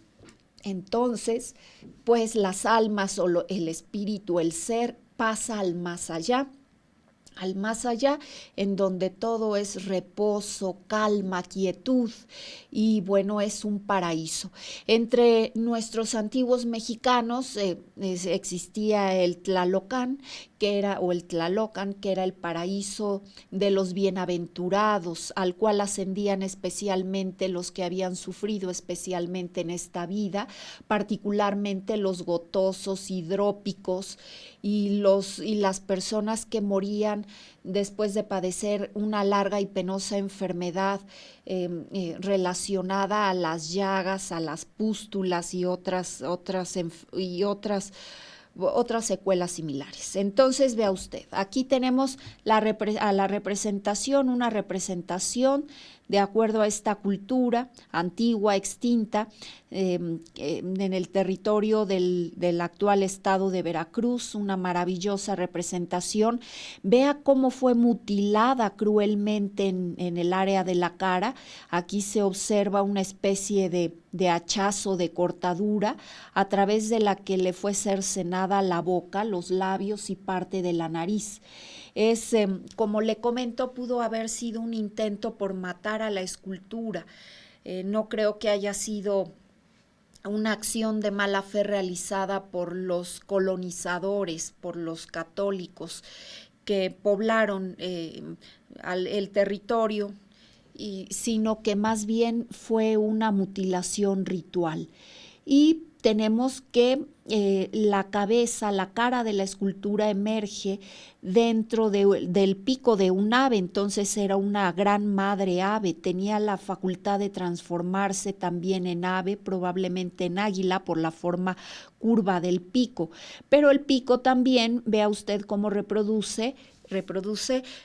entonces pues las almas o el espíritu, el ser, pasa al más allá, en donde todo es reposo, calma, quietud, y bueno, es un paraíso. Entre nuestros antiguos mexicanos existía el Tlalocan, el Tlalocan, que era el paraíso de los bienaventurados, al cual ascendían especialmente los que habían sufrido especialmente en esta vida, particularmente los gotosos, hidrópicos, y las personas que morían después de padecer una larga y penosa enfermedad relacionada a las llagas, a las pústulas y otras secuelas similares. Entonces, vea usted, aquí tenemos una representación de acuerdo a esta cultura antigua, extinta, en el territorio del actual estado de Veracruz, una maravillosa representación. Vea cómo fue mutilada cruelmente en el área de la cara. Aquí se observa una especie de hachazo, de cortadura, a través de la que le fue cercenada la boca, los labios y parte de la nariz. Como le comento, pudo haber sido un intento por matar a la escultura. No creo que haya sido una acción de mala fe realizada por los colonizadores, por los católicos que poblaron el territorio, sino que más bien fue una mutilación ritual. Y tenemos que la cabeza, la cara de la escultura emerge dentro del pico de un ave, entonces era una gran madre ave, tenía la facultad de transformarse también en ave, probablemente en águila por la forma curva del pico, pero el pico también, vea usted cómo reproduce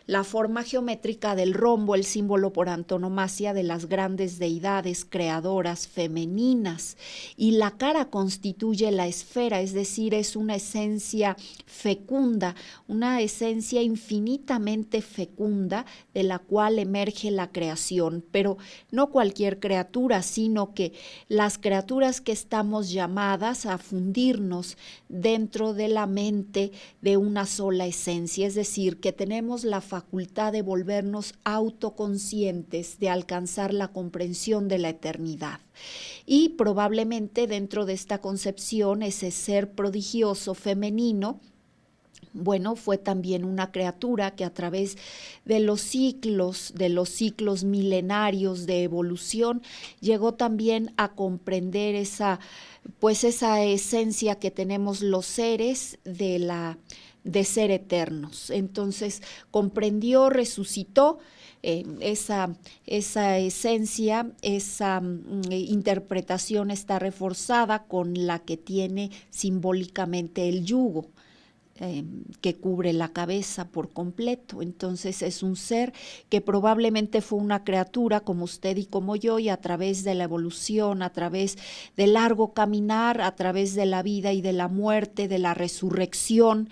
la forma geométrica del rombo, el símbolo por antonomasia de las grandes deidades creadoras femeninas, y la cara constituye la esfera, es decir, es una esencia fecunda, una esencia infinitamente fecunda de la cual emerge la creación, pero no cualquier criatura, sino que las criaturas que estamos llamadas a fundirnos dentro de la mente de una sola esencia, es decir, que tenemos la facultad de volvernos autoconscientes, de alcanzar la comprensión de la eternidad. Y probablemente dentro de esta concepción, ese ser prodigioso femenino, bueno, fue también una criatura que a través de los ciclos milenarios de evolución, llegó también a comprender esa esencia que tenemos los seres de ser eternos. Entonces comprendió, resucitó esa esencia, esa interpretación está reforzada con la que tiene simbólicamente el yugo. que cubre la cabeza por completo. Entonces es un ser que probablemente fue una criatura como usted y como yo, y a través de la evolución, a través del largo caminar, a través de la vida y de la muerte, de la resurrección,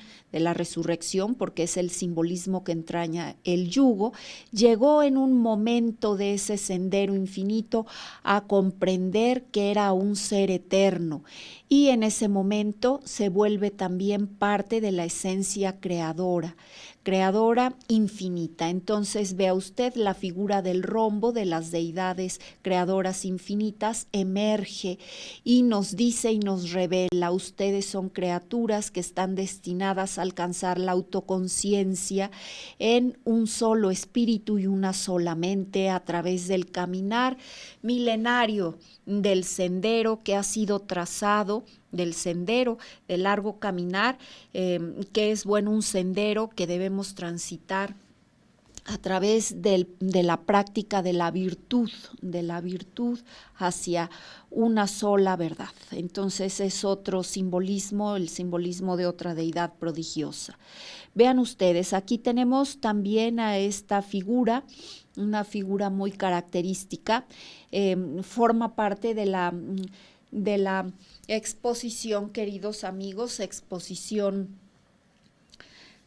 porque es el simbolismo que entraña el yugo, llegó en un momento de ese sendero infinito a comprender que era un ser eterno, y en ese momento se vuelve también parte de la esencia creadora infinita. Entonces vea usted, la figura del rombo de las deidades creadoras infinitas emerge y nos dice y nos revela: ustedes son criaturas que están destinadas a alcanzar la autoconciencia en un solo espíritu y una sola mente, a través del caminar milenario del sendero que ha sido trazado, del sendero, del largo caminar, que es un sendero que debemos transitar a través de la práctica de la virtud hacia una sola verdad. Entonces es otro simbolismo, el simbolismo de otra deidad prodigiosa. Vean ustedes, aquí tenemos también a esta figura, una figura muy característica, forma parte de la exposición, queridos amigos,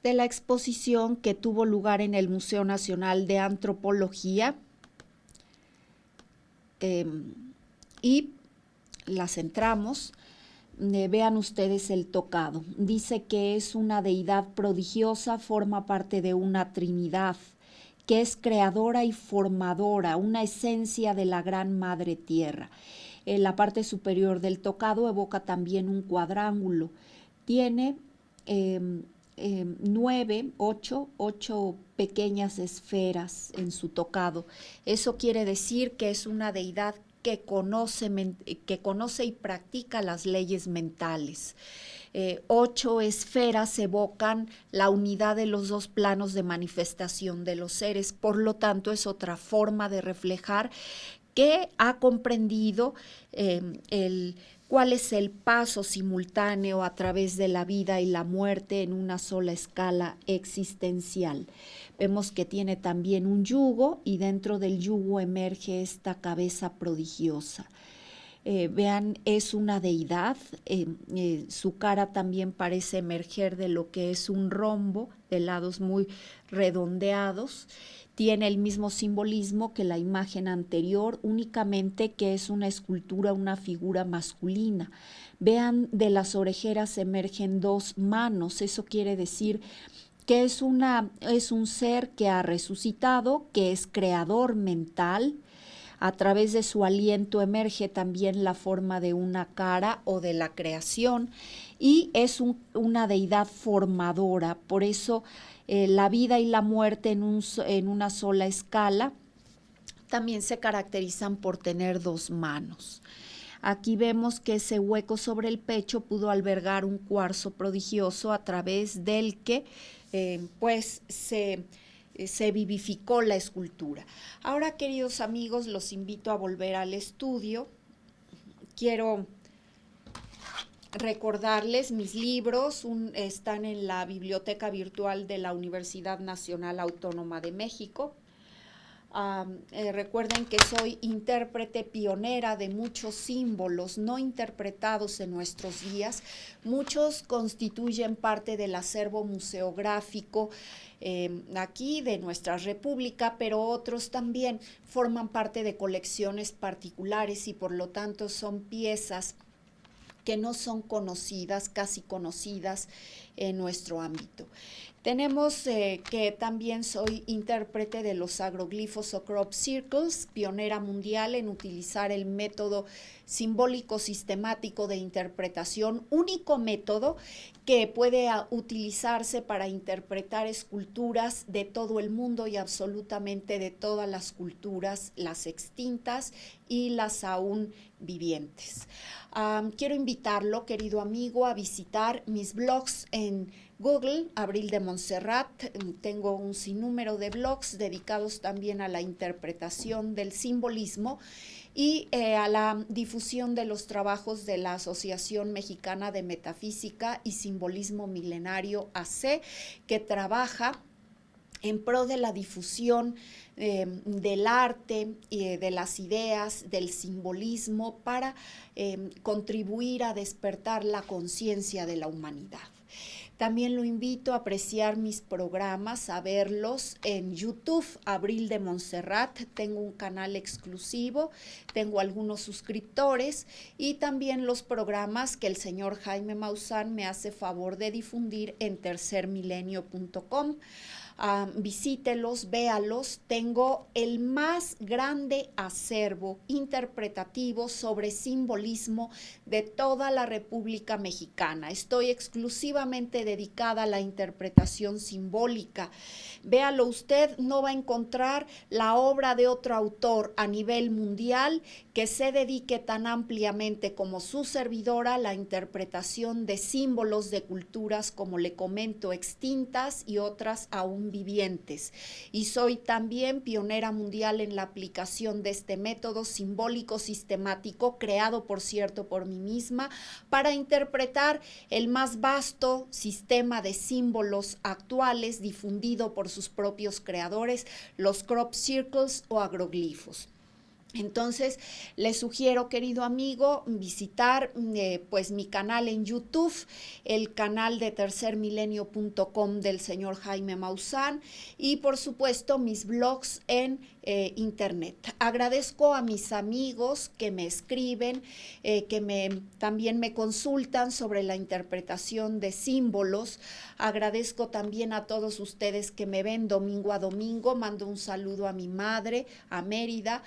de la exposición que tuvo lugar en el Museo Nacional de Antropología, y la centramos. Vean ustedes el tocado. Dice que es una deidad prodigiosa, forma parte de una trinidad, que es creadora y formadora, una esencia de la gran madre tierra. En la parte superior del tocado evoca también un cuadrángulo. Tiene 8 pequeñas esferas en su tocado. Eso quiere decir que es una deidad que conoce y practica las leyes mentales. 8 esferas evocan la unidad de los dos planos de manifestación de los seres. Por lo tanto, es otra forma de reflejar que ha comprendido cuál es el paso simultáneo a través de la vida y la muerte en una sola escala existencial. Vemos que tiene también un yugo, y dentro del yugo emerge esta cabeza prodigiosa. Vean, es una deidad, su cara también parece emerger de lo que es un rombo, de lados muy redondeados. Tiene el mismo simbolismo que la imagen anterior, únicamente que es una escultura, una figura masculina. Vean, de las orejeras emergen 2 manos, eso quiere decir que es un ser que ha resucitado, que es creador mental. A través de su aliento emerge también la forma de una cara o de la creación, y es una deidad formadora. Por eso la vida y la muerte en una sola escala también se caracterizan por tener 2 manos. Aquí vemos que ese hueco sobre el pecho pudo albergar un cuarzo prodigioso a través del que se vivificó la escultura. Ahora, queridos amigos, los invito a volver al estudio. Quiero recordarles mis libros, están en la biblioteca virtual de la Universidad Nacional Autónoma de México. Recuerden que soy intérprete pionera de muchos símbolos no interpretados en nuestros días. Muchos constituyen parte del acervo museográfico aquí de nuestra república, pero otros también forman parte de colecciones particulares y por lo tanto son piezas que no son conocidas, casi conocidas en nuestro ámbito. Tenemos que también soy intérprete de los agroglifos o crop circles, pionera mundial en utilizar el método simbólico sistemático de interpretación, único método que puede utilizarse para interpretar esculturas de todo el mundo y absolutamente de todas las culturas, las extintas y las aún vivientes. Quiero invitarlo, querido amigo, a visitar mis blogs en Google, Abril de Montserrat. Tengo un sinnúmero de blogs dedicados también a la interpretación del simbolismo y a la difusión de los trabajos de la Asociación Mexicana de Metafísica y Simbolismo Milenario, AC, que trabaja en pro de la difusión del arte y de las ideas, del simbolismo, para contribuir a despertar la conciencia de la humanidad. También lo invito a apreciar mis programas, a verlos en YouTube, Abril de Montserrat. Tengo un canal exclusivo, tengo algunos suscriptores y también los programas que el señor Jaime Maussan me hace favor de difundir en tercermilenio.com. Visítelos, véalos. Tengo el más grande acervo interpretativo sobre simbolismo de toda la República Mexicana. Estoy exclusivamente dedicada a la interpretación simbólica. Véalo usted, no va a encontrar la obra de otro autor a nivel mundial que se dedique tan ampliamente como su servidora a la interpretación de símbolos de culturas, como le comento, extintas y otras aún vivientes. Y soy también pionera mundial en la aplicación de este método simbólico sistemático, creado, por cierto, por mí misma, para interpretar el más vasto sistema de símbolos actuales difundido por sus propios creadores, los crop circles o agroglifos. Entonces, les sugiero, querido amigo, visitar pues mi canal en YouTube, el canal de tercermilenio.com del señor Jaime Maussan y, por supuesto, mis blogs en internet. Agradezco a mis amigos que me escriben, también me consultan sobre la interpretación de símbolos. Agradezco también a todos ustedes que me ven domingo a domingo. Mando un saludo a mi madre, a Mérida.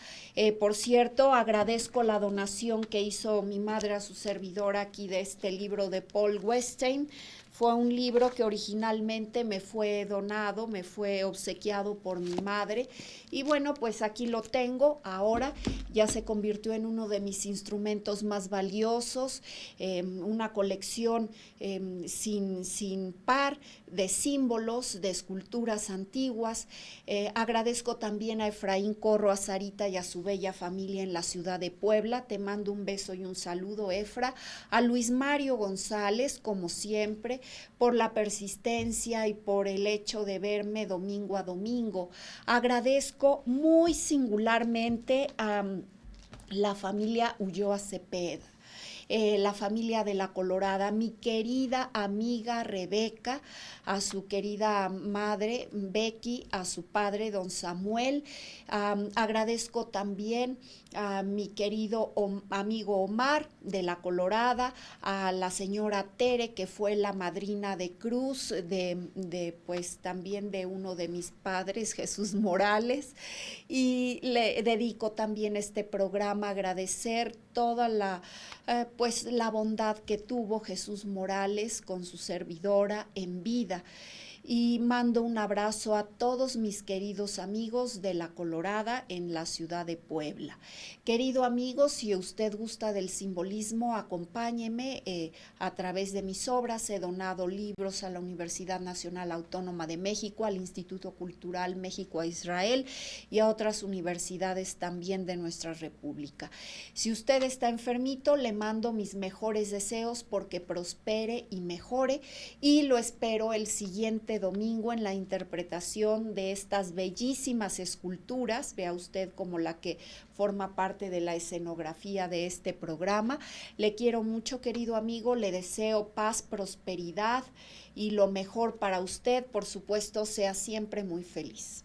Por cierto, agradezco la donación que hizo mi madre a su servidora aquí de este libro de Paul Westheim. Fue un libro que originalmente me fue donado, me fue obsequiado por mi madre. Y bueno, pues aquí lo tengo ahora. Ya se convirtió en uno de mis instrumentos más valiosos, una colección sin par de símbolos, de esculturas antiguas. Agradezco también a Efraín Corro, a Sarita y a su bella familia en la ciudad de Puebla. Te mando un beso y un saludo, Efra. A Luis Mario González, como siempre, por la persistencia y por el hecho de verme domingo a domingo. Agradezco muy singularmente a la familia Ulloa Cepeda, la familia de La Colorada, mi querida amiga Rebeca, a su querida madre Becky, a su padre don Samuel. Agradezco también a mi querido amigo Omar de La Colorada, a la señora Tere, que fue la madrina de cruz pues también de uno de mis padres, Jesús Morales, y le dedico también este programa a agradecer toda la bondad que tuvo Jesús Morales con su servidora en vida. Y mando un abrazo a todos mis queridos amigos de La Colorada en la ciudad de Puebla. Querido amigo, si usted gusta del simbolismo, acompáñeme a través de mis obras. He donado libros a la Universidad Nacional Autónoma de México, al Instituto Cultural México a Israel y a otras universidades también de nuestra república. Si usted está enfermito, le mando mis mejores deseos porque prospere y mejore, y lo espero el siguiente domingo en la interpretación de estas bellísimas esculturas. Vea usted como la que forma parte de la escenografía de este programa. Le quiero mucho, querido amigo, le deseo paz, prosperidad y lo mejor para usted. Por supuesto, sea siempre muy feliz.